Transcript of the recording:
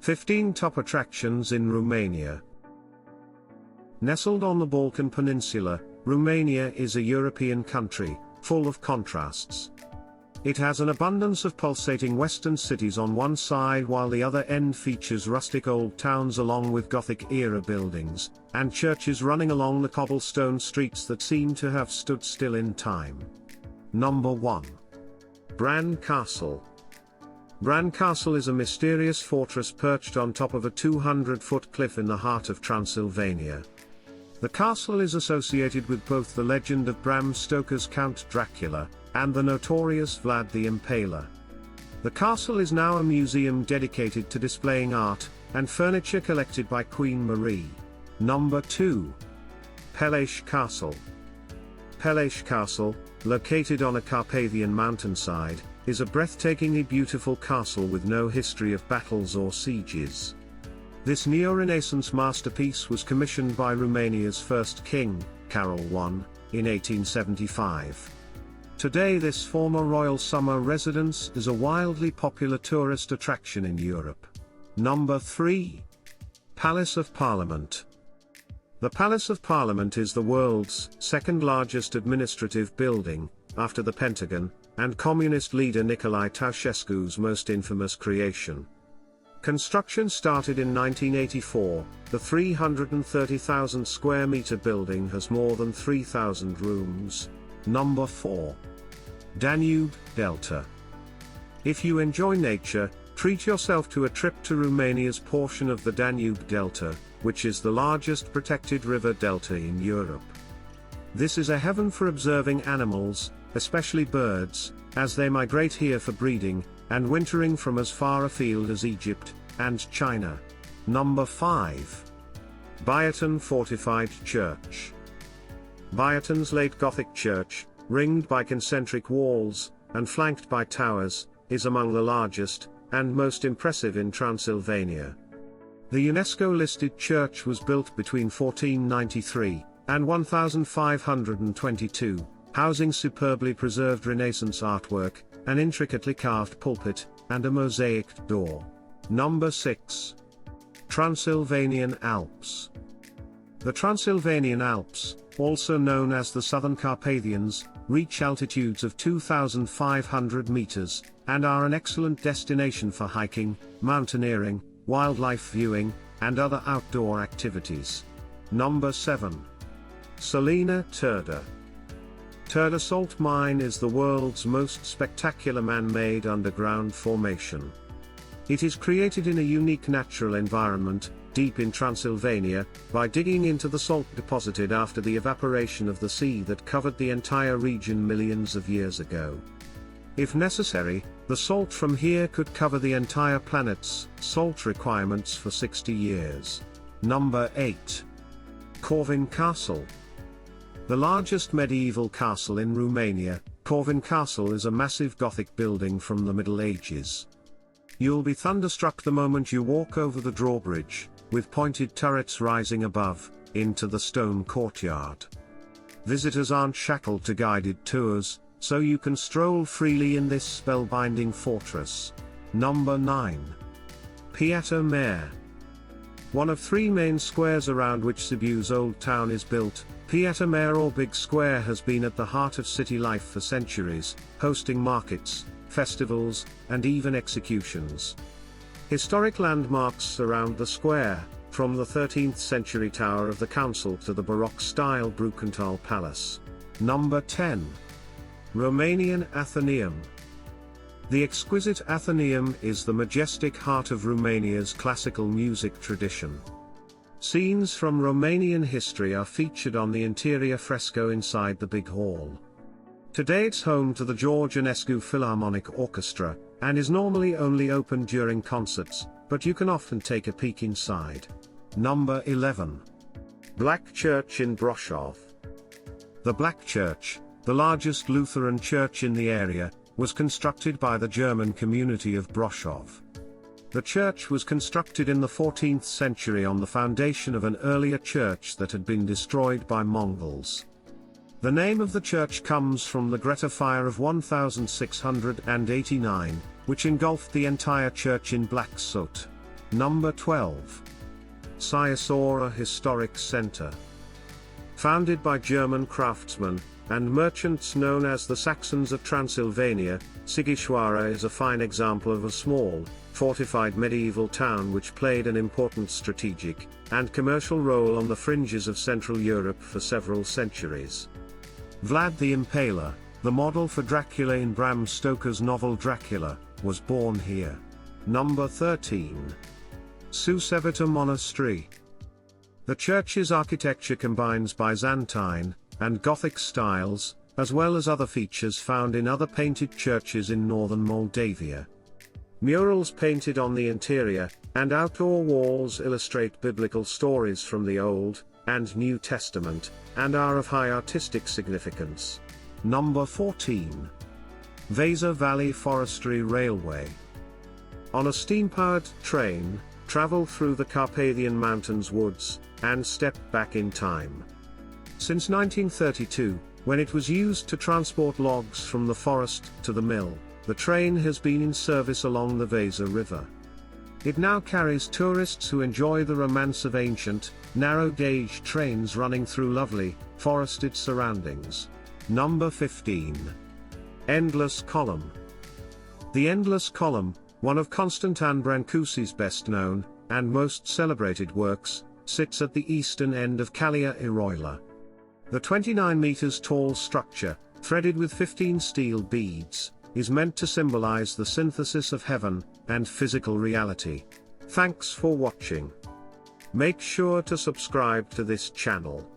15 Top Attractions in Romania. Nestled on the Balkan Peninsula, Romania is a European country, full of contrasts. It has an abundance of pulsating western cities on one side while the other end features rustic old towns along with Gothic-era buildings, and churches running along the cobblestone streets that seem to have stood still in time. Number 1. Bran Castle. Bran Castle is a mysterious fortress perched on top of a 200-foot cliff in the heart of Transylvania. The castle is associated with both the legend of Bram Stoker's Count Dracula, and the notorious Vlad the Impaler. The castle is now a museum dedicated to displaying art, and furniture collected by Queen Marie. Number 2. Peles Castle. Peles Castle, located on a Carpathian mountainside, is a breathtakingly beautiful castle with no history of battles or sieges. This neo-Renaissance masterpiece was commissioned by Romania's first king, Carol I, in 1875. Today this former royal summer residence is a wildly popular tourist attraction in Europe. Number 3. Palace of Parliament. The Palace of Parliament is the world's second largest administrative building, after the Pentagon, and communist leader Nicolae Ceausescu's most infamous creation. Construction started in 1984, the 330,000 square meter building has more than 3,000 rooms. Number 4. Danube Delta. If you enjoy nature, treat yourself to a trip to Romania's portion of the Danube Delta, which is the largest protected river delta in Europe. This is a heaven for observing animals, especially birds, as they migrate here for breeding, and wintering from as far afield as Egypt and China. Number 5. Biertan Fortified Church. Biertan's late Gothic church, ringed by concentric walls, and flanked by towers, is among the largest, and most impressive in Transylvania. The UNESCO-listed church was built between 1493 and 1522, housing superbly preserved Renaissance artwork, an intricately carved pulpit, and a mosaicked door. Number 6. Transylvanian Alps. The Transylvanian Alps, also known as the Southern Carpathians, reach altitudes of 2,500 meters, and are an excellent destination for hiking, mountaineering, wildlife viewing, and other outdoor activities. Number 7. Salina Turda. Turda Salt Mine is the world's most spectacular man-made underground formation. It is created in a unique natural environment, deep in Transylvania, by digging into the salt deposited after the evaporation of the sea that covered the entire region millions of years ago. If necessary, the salt from here could cover the entire planet's salt requirements for 60 years. Number 8. Corvin Castle. The largest medieval castle in Romania, Corvin Castle is a massive Gothic building from the Middle Ages. You'll be thunderstruck the moment you walk over the drawbridge, with pointed turrets rising above, into the stone courtyard. Visitors aren't shackled to guided tours, so you can stroll freely in this spellbinding fortress. Number 9. Piata Mare. One of 3 main squares around which Sibiu's old town is built, Piata Mare or Big Square has been at the heart of city life for centuries, hosting markets, festivals, and even executions. Historic landmarks surround the square, from the 13th century tower of the council to the Baroque-style Brukenthal Palace. Number 10. Romanian Athenaeum. The exquisite Athenaeum is the majestic heart of Romania's classical music tradition. Scenes from Romanian history are featured on the interior fresco inside the big hall. Today it's home to the George Enescu Philharmonic Orchestra, and is normally only open during concerts, but you can often take a peek inside. Number 11. Black Church in Brasov. The Black Church, the largest Lutheran church in the area, was constructed by the German community of Brasov. The church was constructed in the 14th century on the foundation of an earlier church that had been destroyed by Mongols. The name of the church comes from the Greta fire of 1689, which engulfed the entire church in black soot. Number 12. Sighisora Historic Center. Founded by German craftsmen and merchants known as the Saxons of Transylvania, Sighisora is a fine example of a small, fortified medieval town which played an important strategic and commercial role on the fringes of Central Europe for several centuries. Vlad the Impaler, the model for Dracula in Bram Stoker's novel Dracula, was born here. Number 13. Sucevita Monastery. The church's architecture combines Byzantine and Gothic styles, as well as other features found in other painted churches in northern Moldavia. Murals painted on the interior and outdoor walls illustrate biblical stories from the Old and New Testament, and are of high artistic significance. Number 14. Vaser Valley Forestry Railway. On a steam-powered train, travel through the Carpathian Mountains woods, and step back in time. Since 1932, when it was used to transport logs from the forest to the mill, the train has been in service along the Vaser River. It now carries tourists who enjoy the romance of ancient, narrow-gauge trains running through lovely, forested surroundings. Number 15. Endless Column. The Endless Column, one of Constantin Brancusi's best-known and most celebrated works, sits at the eastern end of Calia Iroila. The 29 meters tall structure, threaded with 15 steel beads, is meant to symbolize the synthesis of heaven and physical reality. Thanks for watching. Make sure to subscribe to this channel.